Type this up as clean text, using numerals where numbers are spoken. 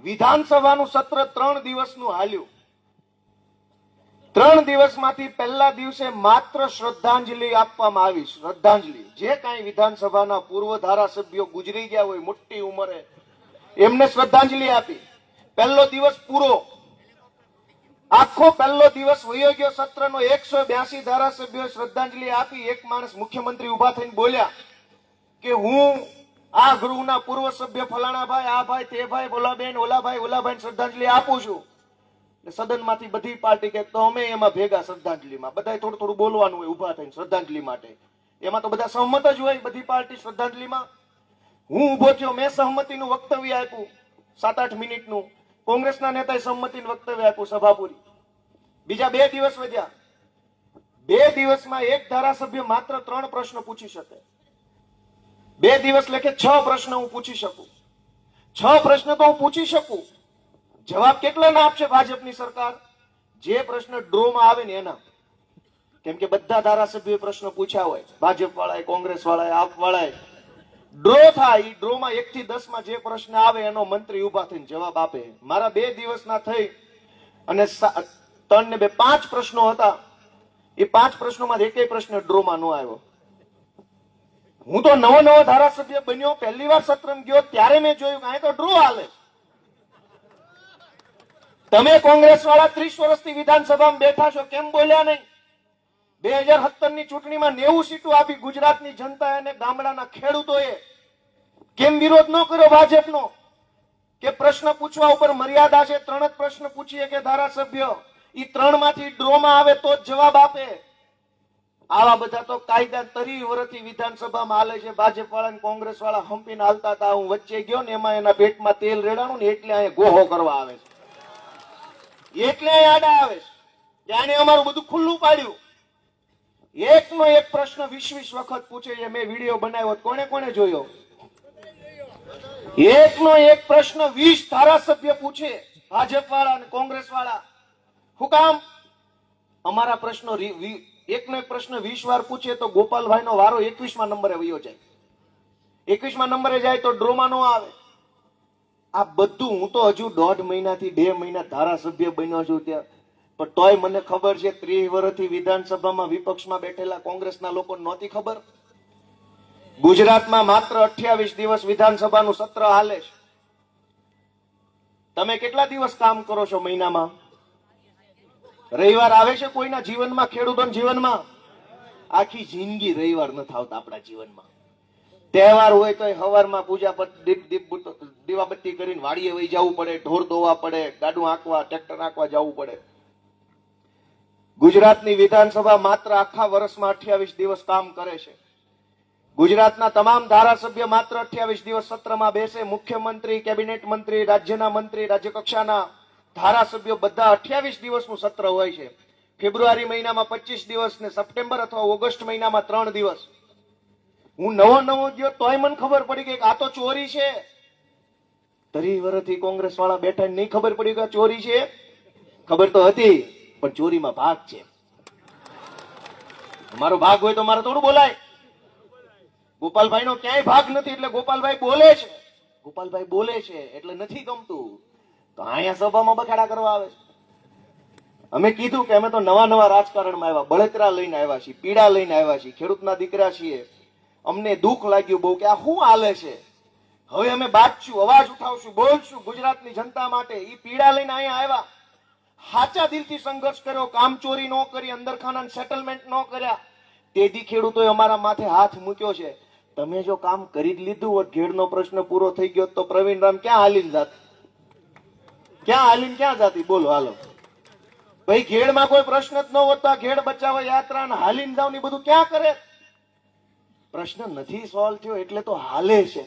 વિધાનસભાનું સત્ર 3 દિવસનું હાલ્યું. 3 દિવસમાંથી પહેલા દિવસે માત્ર શ્રદ્ધાંજલિ આપવામાં આવી. શ્રદ્ધાંજલિ જે કાંઈ વિધાનસભાના પૂર્વ ધારાસભ્યો ગુજરી ગયા હોય મોટી ઉંમરે એમને શ્રદ્ધાંજલિ આપી. પહેલો દિવસ પૂરો, આખો પહેલો દિવસ વયો ગયો. સત્રનો 182 ધારાસભ્યોએ શ્રદ્ધાંજલિ આપી. એક માણસ મુખ્યમંત્રી ઉભા થઈને બોલ્યા કે હું આ ગૃહના પૂર્વ સભ્ય ફલાણા ભાઈ, આ ભાઈ, તે ભાઈ, બોલાબેન, ઓલાભાઈ શ્રદ્ધાંજલિ આપું છું. સદનમાંથી બધી પાર્ટી કે તો અમે એમાં ભેગા શ્રદ્ધાંજલિમાં. બધાએ થોડું થોડું બોલવાનું હોય ઉભા થઈને શ્રદ્ધાંજલિ માટે. એમાં તો બધા સહમત જ હોય બધી પાર્ટી શ્રદ્ધાંજલિમાં. હું ઉભો થયો, મેં સહમતિનું વક્તવ્ય આપ્યું 7-8 મિનિટનું. કોંગ્રેસના નેતાએ સંમતિનું વક્તવ્ય આપ્યું, સભા પૂરી. બીજા 2 દિવસ વધ્યા. 2 દિવસમાં એક ધારાસભ્ય માત્ર 3 પ્રશ્ન પૂછી શકે. 2 દિવસ લેખે 6 પ્રશ્ન હું પૂછી શકું. 6 પ્રશ્ન તો હું પૂછી શકું. જવાબ કેટલા ના આપશે ભાજપની સરકાર? જે પ્રશ્ન ડ્રોમાં આવે ને એના. કેમ કે બધા ધારાસભ્યોએ પ્રશ્ન પૂછ્યા હોય, ભાજપ વાળાએ, કોંગ્રેસ વાળાએ, આપ વાળાએ. ડ્રો થાય, એ ડ્રોમાં 1 થી 10 માં જે પ્રશ્ન આવે એનો મંત્રી ઉભા થઈને જવાબ આપે. મારા 2 દિવસના થઈ અને 3 ને 2 5 પ્રશ્નો હતા. એ 5 પ્રશ્નોમાં એકેય પ્રશ્ન ડ્રોમાં ન આવ્યો. હું તો નવો ધારાસભ્ય બન્યો, પહેલી વાર સત્રમાં ગયો ત્યારે મેં જોયું કે અહીં તો ડ્રો હાલે. તમે કોંગ્રેસ વાળા 30 વર્ષથી વિધાનસભામાં બેઠા છો, કેમ બોલ્યા નહીં? 2017 ની ચૂંટણીમાં 90 સીટો આપી ગુજરાતની જનતા અને ગામડાના ખેડૂતોએ. કેમ વિરોધ ન કર્યો ભાજપનો? કે પ્રશ્ન પૂછવા ઉપર મર્યાદા છે, 3 જ પ્રશ્ન પૂછીએ કે ધારાસભ્ય, એ 3 માંથી ડ્રોમાં આવે તો જ જવાબ આપે. આવા બધા તો કાયદા 30 વર્ષથી વિધાનસભામાં હાલે છે. ભાજપ વાળા અને કોંગ્રેસ વાળા હંપીને હાલતા હતા. હું વચ્ચે ગયો ને એમાં એના પેટમાં તેલ રેડાણું ને એટલે અહીંયા ગોહો કરવા આવે છે, એટલે અહીંયા આડા આવે છે. ત્યાં અમારું બધું ખુલ્લું પાડ્યું. એકનો એક પ્રશ્ન 20 વખત પૂછે છે. મેં વિડીયો બનાવ્યો, કોને કોને જોયો? એકનો એક પ્રશ્ન 20 ધારાસભ્ય પૂછે, ભાજપ વાળા અને કોંગ્રેસ વાળા. શું કામ? અમારા પ્રશ્નો એકનો એક પ્રશ્ન 20 વાર પૂછે તો ગોપાલભાઈ નો વારો 21માં નંબરે વયો જાય. 21માં નંબરે જાય તો ડ્રોમાં નો આવે. આ બધું હું તો હજુ 1.5 મહિનાથી 2 મહિના ધારાસભ્ય બન્યો છું ત્યાં, પણ તોય મને ખબર છે 30 વર્ષથી વિધાનસભામાં વિપક્ષમાં બેઠેલા કોંગ્રેસના લોકો નહોતી ખબર. ગુજરાતમાં માત્ર 28 દિવસ વિધાનસભાનું સત્ર હાલે છે. તમે કેટલા દિવસ કામ કરો છો મહિનામાં? રવિવાર આવે છે કોઈના જીવનમાં, ખેડૂતોના જીવનમાં? આખી જિંદગી રવિવાર ન આવતા આપણા જીવનમાં. તહેવાર હોય તો સવારમાં પૂજા દીવાબત્તી કરીને વાડીએ વહી જવું પડે, ઢોર દોવા પડે, ગાડું આંકવા, ટ્રેક્ટર આંકવા જવું પડે. ગુજરાતની વિધાનસભા માત્ર આખા વર્ષમાં 28 દિવસ કામ કરે છે. ગુજરાતના તમામ ધારાસભ્ય માત્ર 28 દિવસ સત્રમાં બેસે. મુખ્યમંત્રી, કેબિનેટ મંત્રી, રાજ્યના મંત્રી, રાજ્ય કક્ષાના ધારાસભ્યો બધા 28 દિવસનું સત્ર હોય છે. ફેબ્રુઆરી મહિનામાં 25 દિવસ ને સપ્ટેમ્બર અથવા ઓગસ્ટ મહિનામાં 3 દિવસ. હું નવો ગયો તોય મને ખબર પડી કે આ તો ચોરી છે. 30 વર્ષથી કોંગ્રેસ વાળા બેઠા નહીં ખબર પડી કે ચોરી છે? ખબર તો હતી, પણ ચોરીમાં ભાગ છે. મારો ભાગ હોય તો મારે થોડું બોલાય. ગોપાલભાઈ નો ક્યાંય ભાગ નથી એટલે ગોપાલભાઈ બોલે છે. ગોપાલભાઈ બોલે છે એટલે નથી ગમતું તો અહીંયા સભામાં બખાડા કરવા આવે છે. અમે કીધું કે અમે તો નવા રાજકારણમાં આવ્યા, બળતરા લઈને આવ્યા છીએ, પીડા લઈને આવ્યા છીએ, ખેડૂતના દીકરા છીએ. અમને દુઃખ લાગ્યું બહુ કે આ શું હાલે છે. હવે અમે બાજશું, અવાજ ઉઠાવશું, બોલશું ગુજરાતની જનતા માટે. એ પીડા લઈને અહીંયા આવ્યા. સાચા દિલથી સંઘર્ષ કર્યો, કામ ચોરી ન કરી, અંદરખાના સેટલમેન્ટ ન કર્યા. તેથી ખેડૂતોએ અમારા માથે હાથ મૂક્યો છે. તમે જો કામ કરી જ લીધું હોત, ઘેડનો પ્રશ્ન પૂરો થઈ ગયો તો પ્રવીણ રામ ક્યાં હાલીને જાત? ક્યાં જાતી? બોલો હાલો ભાઈ. ઘેડમાં કોઈ પ્રશ્ન જ ન હોત તો ઘેડ બચાવવા યાત્રા હાલીને જાવ ને બધું ક્યાં કરે? પ્રશ્ન નથી સોલ્વ થયો એટલે તો હાલે છે.